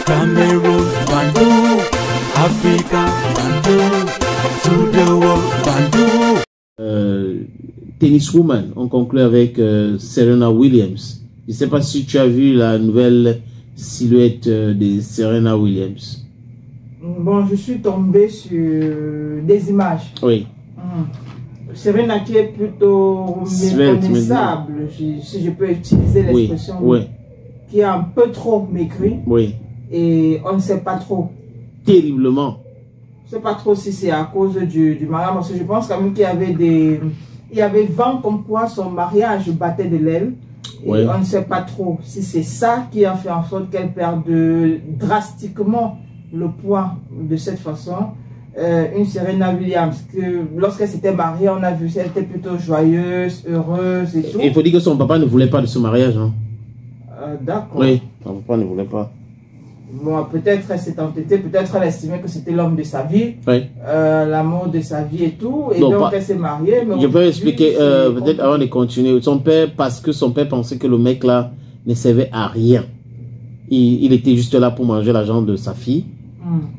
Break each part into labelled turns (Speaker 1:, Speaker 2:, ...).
Speaker 1: Cameroon, Bandung, Africa, Bandung, to the world, Bandung.
Speaker 2: Tenniswoman, on conclut avec Serena Williams. Je ne sais pas si tu as vu la nouvelle silhouette de Serena Williams.
Speaker 3: Bon, je suis tombé sur des images.
Speaker 2: Oui.
Speaker 3: Serena qui est plutôt méconnaissable, si je peux utiliser l'expression,
Speaker 2: oui.
Speaker 3: Qui est un peu trop maigri.
Speaker 2: Oui.
Speaker 3: Et on ne sait pas trop.
Speaker 2: Terriblement.
Speaker 3: Je ne sais pas trop si c'est à cause du mariage, parce que je pense quand même qu'il y avait il y avait vent comme quoi son mariage battait de l'aile. Et
Speaker 2: oui.
Speaker 3: On ne sait pas trop si c'est ça qui a fait en sorte qu'elle perde drastiquement le poids de cette façon. Une Serena Williams, que lorsqu'elle s'était mariée, on a vu qu'elle était plutôt joyeuse, heureuse et tout.
Speaker 2: Il faut dire que son papa ne voulait pas de ce mariage. Hein.
Speaker 3: D'accord.
Speaker 2: Oui, son papa ne voulait pas.
Speaker 3: Bon, peut-être elle s'est entêtée, peut-être elle estimait que c'était l'homme de sa vie,
Speaker 2: oui.
Speaker 3: L'amour de sa vie et tout. Et
Speaker 2: non,
Speaker 3: donc elle s'est mariée. Mais
Speaker 2: je peux expliquer, peut-être avant de continuer. Son père, parce que son père pensait que le mec là ne servait à rien. Il était juste là pour manger l'argent de sa fille.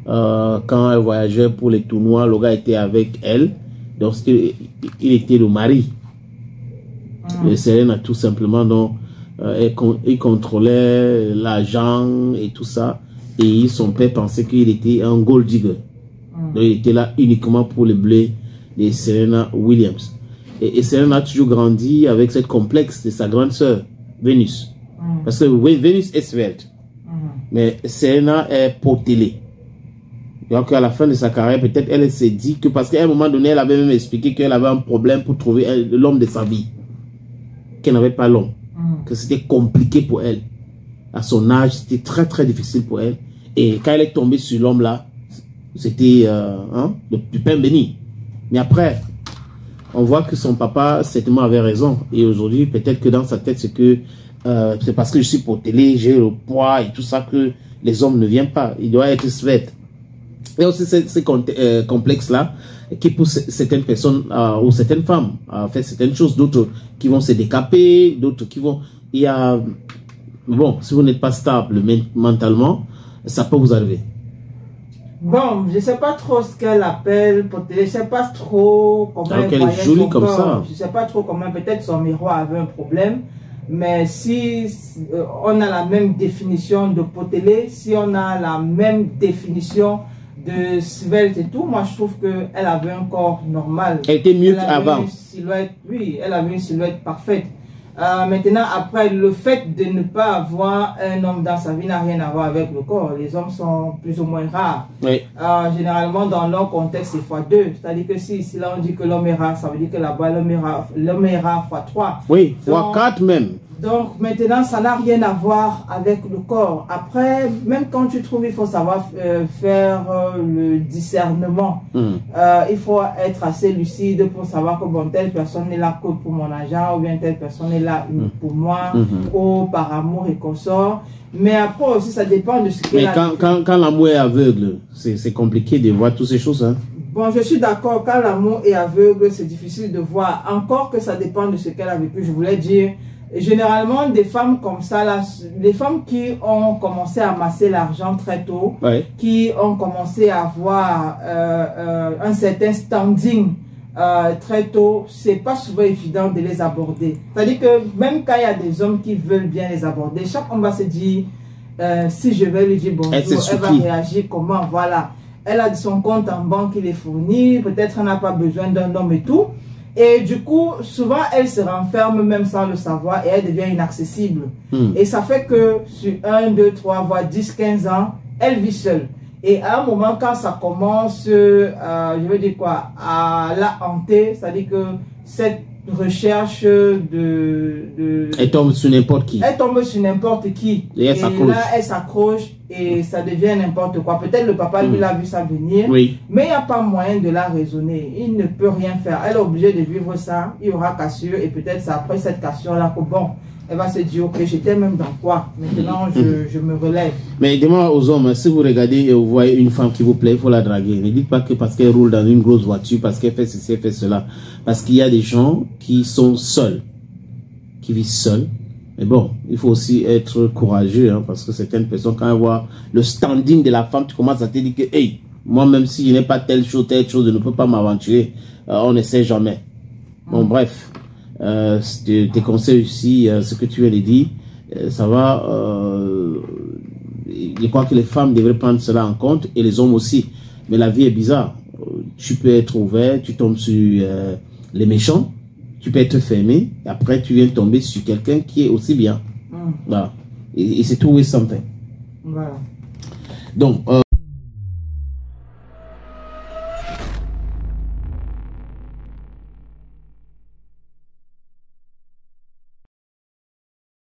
Speaker 2: Quand elle voyageait pour les tournois, le gars était avec elle. Donc il était le mari. Et Serena tout simplement, donc il contrôlait l'argent et tout ça. Et son père pensait qu'il était un gold digger. Donc il était là uniquement pour le blé de Serena Williams. Et Serena a toujours grandi avec cette complexe de sa grande sœur, Venus. Parce que Venus est svelte. Mais Serena est potelée. Donc à la fin de sa carrière, peut-être elle s'est dit que, parce qu'à un moment donné, elle avait même expliqué qu'elle avait un problème pour trouver l'homme de sa vie. Qu'elle n'avait pas l'homme. Que c'était compliqué pour elle. À son âge, c'était très très difficile pour elle. Et quand elle est tombée sur l'homme là, c'était du pain béni. Mais après, on voit que son papa certainement avait raison. Et aujourd'hui, peut-être que dans sa tête, c'est que c'est parce que je suis potelé, j'ai le poids et tout ça que les hommes ne viennent pas. Il doit être svelte. Et aussi ces complexes-là qui poussent certaines personnes ou certaines femmes à faire certaines choses, d'autres qui vont se décaper, d'autres qui vont... Il y a... Bon, si vous n'êtes pas stable mentalement, ça peut vous arriver.
Speaker 3: Bon, je ne sais pas trop ce qu'elle appelle pour télé, je ne sais pas trop comment elle
Speaker 2: est jolie comme ça.
Speaker 3: Je ne sais pas trop comment, peut-être son miroir avait un problème. Mais si on a la même définition de potelé, si on a la même définition de svelte et tout, moi je trouve qu'elle avait un corps normal.
Speaker 2: Elle était mieux qu'avant.
Speaker 3: Oui, elle avait une silhouette parfaite. Maintenant, après, le fait de ne pas avoir un homme dans sa vie n'a rien à voir avec le corps. Les hommes sont plus ou moins rares. Oui. Généralement, dans leur contexte, c'est x2. C'est-à-dire que si là on dit que l'homme est rare, ça veut dire que là-bas, l'homme est rare x3.
Speaker 2: Oui, x4 même.
Speaker 3: Donc maintenant, ça n'a rien à voir avec le corps. Après, même quand tu trouves, il faut savoir faire le discernement. Il faut être assez lucide pour savoir que bon, telle personne est là que pour mon argent, ou bien telle personne est là pour moi, ou par amour et consort. Mais après aussi, ça dépend de ce qu'elle a.
Speaker 2: Mais quand l'amour est aveugle, c'est compliqué de voir toutes ces choses. Hein?
Speaker 3: Bon, je suis d'accord, quand l'amour est aveugle, c'est difficile de voir. Encore que ça dépend de ce qu'elle a vécu, je voulais dire. Généralement, des femmes comme ça, là, les femmes qui ont commencé à amasser l'argent très tôt, qui ont commencé à avoir un certain standing très tôt, c'est pas souvent évident de les aborder. C'est-à-dire que même quand il y a des hommes qui veulent bien les aborder, chaque homme va se dire, si je vais lui dire bonjour, elle va réagir comment, voilà. Elle a son compte en banque, il est fourni, peut-être elle n'a pas besoin d'un homme et tout. Et du coup, souvent, elle se renferme même sans le savoir et elle devient inaccessible. Et ça fait que sur 1, 2, 3, voire 10, 15 ans, elle vit seule. Et à un moment, quand ça commence, je veux dire quoi, à la hanter, c'est-à-dire que cette recherche
Speaker 2: elle tombe sur n'importe qui.
Speaker 3: Elle tombe sur n'importe qui.
Speaker 2: Et là,
Speaker 3: elle s'accroche et ça devient n'importe quoi. Peut-être le papa, lui, l'a vu ça venir. Oui. Mais il n'y a pas moyen de la raisonner. Il ne peut rien faire. Elle est obligée de vivre ça. Il y aura cassure. Et peut-être c'est après cette cassure-là que bon, elle va se dire, ok, j'étais même dans quoi. Maintenant, je me relève.
Speaker 2: Mais demandez aux hommes, si vous regardez et vous voyez une femme qui vous plaît, il faut la draguer. Ne dites pas que parce qu'elle roule dans une grosse voiture, parce qu'elle fait ceci, elle fait cela. Parce qu'il y a des gens qui sont seuls, qui vivent seuls, Mais bon, il faut aussi être courageux, hein, parce que certaines personnes, quand elles voient le standing de la femme, tu commences à te dire que, hey, moi, même si je n'ai pas telle chose, je ne peux pas m'aventurer. On ne sait jamais. Bon, bref, tes conseils ici, ce que tu viens de dire, ça va. Je crois que les femmes devraient prendre cela en compte et les hommes aussi. Mais la vie est bizarre. Tu peux être ouvert, tu tombes sur les méchants, tu peux être fermé, et après tu viens tomber sur quelqu'un qui est aussi bien. Voilà. Et c'est tout something.
Speaker 3: Voilà.
Speaker 2: Donc,